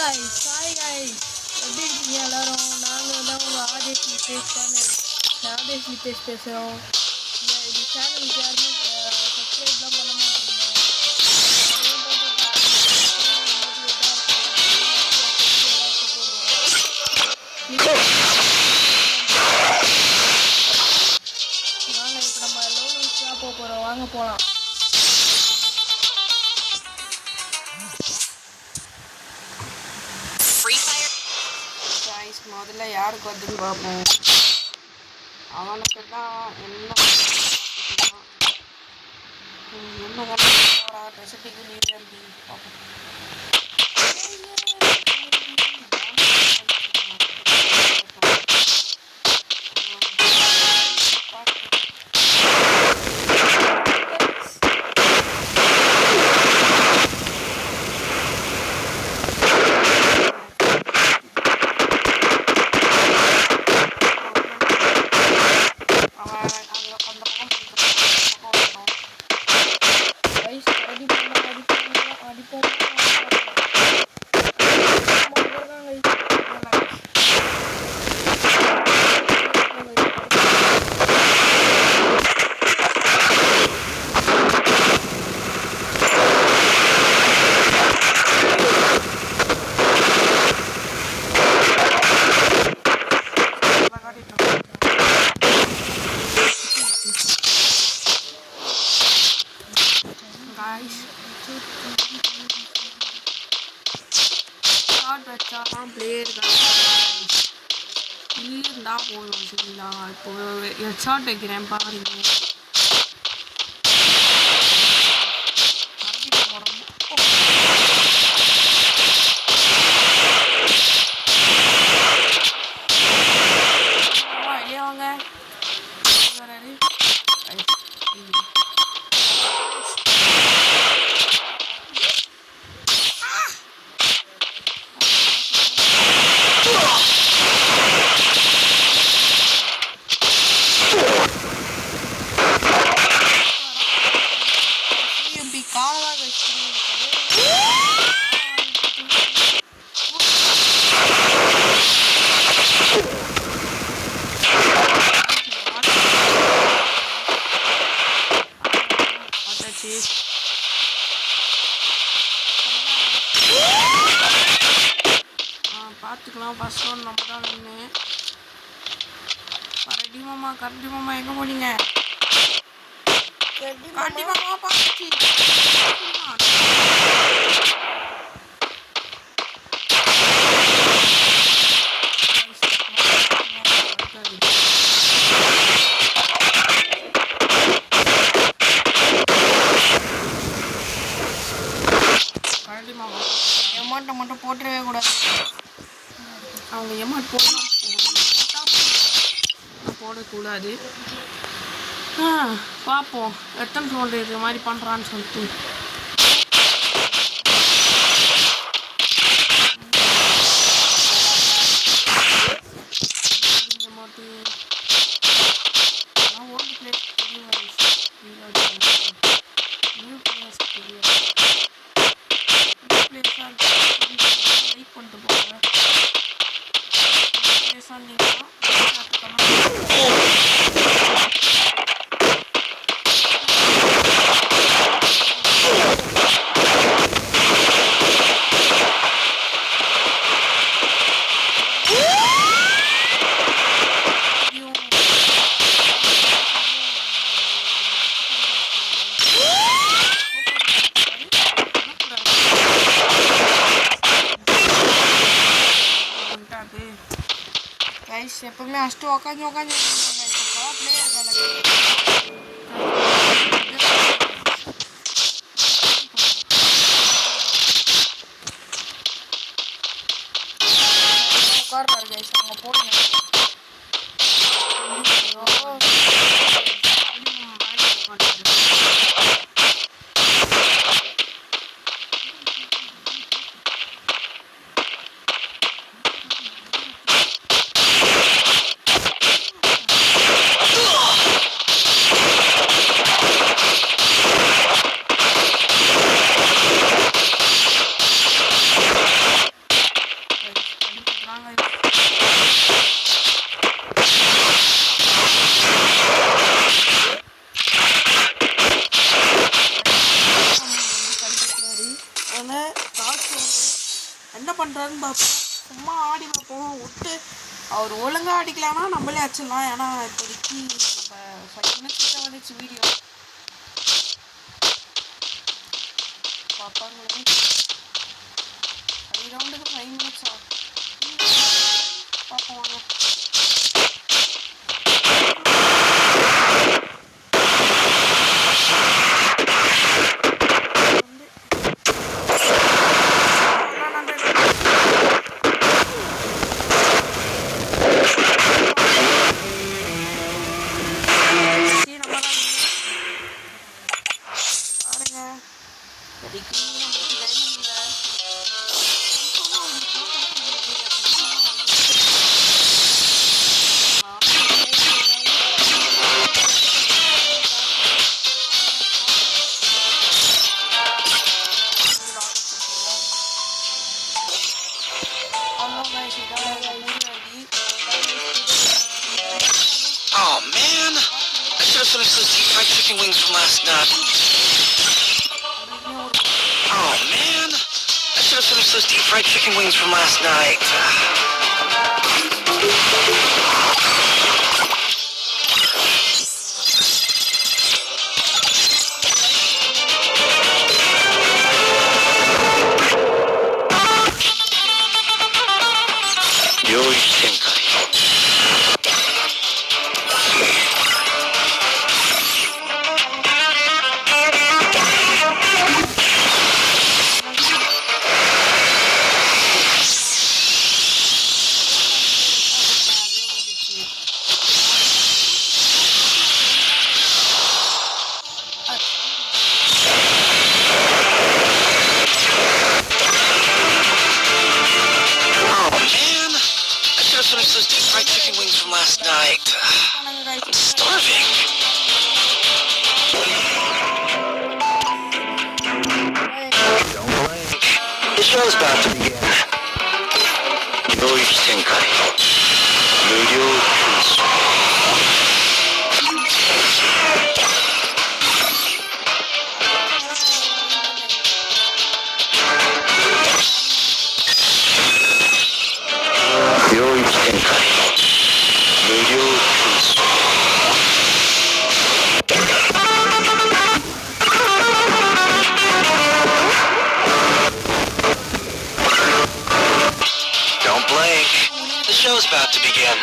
guys, எப்படி இருக்கீங்க எல்லாரும்? நாங்கள் தான் உங்கள் ஆதேஷ் லிபேஷ் சேனல். ஆதேஷ் லிபேஷ் பேசுகிறோம். இந்த சேனலுக்கு யாருமே சப்ஸ்கிரைப்லாம் பண்ண மாட்டேங்க. வாங்க இப்போ நம்ம லோன் போகிறோம், வாங்க போகலாம். முதல்ல யாருக்கு வந்துன்னு பார்ப்போம். அவனுக்கு தான் என்ன ரெசிபிக்கு நீங்க பார்ப்போம். வச்சாலாம் பிளேயர் இருந்தா போதும் சரிங்களா. இப்போ ஹெட்ஷாட் வைக்கிறேன் பாருங்க. வெளியே வாங்க. பார்த்துக்கலாம். ஃபர்ஸ்ட் ஒன் நம்ம தான் நின்று ரெடி மாமா. கரண்டி மாமா எங்கே போனீங்க? கரண்டி மாமா பார்த்துச்சு. கரண்டி மாமா எமௌண்ட்டை மட்டும் போட்டுறவே கூடாது. அவங்க எமௌண்ட் போடக்கூடாது. பார்ப்போம் எத்தனை சோல்டர் இது மாதிரி பண்ணுறான்னு சொல்லிட்டு. Old place new place like பண்ணிட்டு போங்க. எப்பவுமே அஷ்டம் உக்காந்து உட்கார்றாரு கைஸ். அவங்க போடுங்க. வச்சுருக்காங்க. காசு வந்து என்ன பண்ணுறாருன்னு பார்ப்போம். சும்மா ஆடி பார்ப்போம். விட்டு அவர் ஒழுங்காக அடிக்கலான்னா நம்மளே அடிச்சிடலாம். ஏன்னா இப்போதைக்கு நம்ம 5 minutes கிட்ட வந்துச்சு வீடியோ. பார்ப்பாங்க 5 ரவுண்டுக்கு 5 minutes பார்ப்போம் வாங்க. Oh man, I should have finished those deep fried chicken wings from last night. Oh man, I should have finished those deep fried chicken wings from last night. Those deep fried chicken wings from last night. I'm starving. Don't blink. The show's about to begin. Yoichi Tenkai. Muryou Kusu. Yoichi Tenkai. Muryou Kusu. Don't blink. The show's about to begin.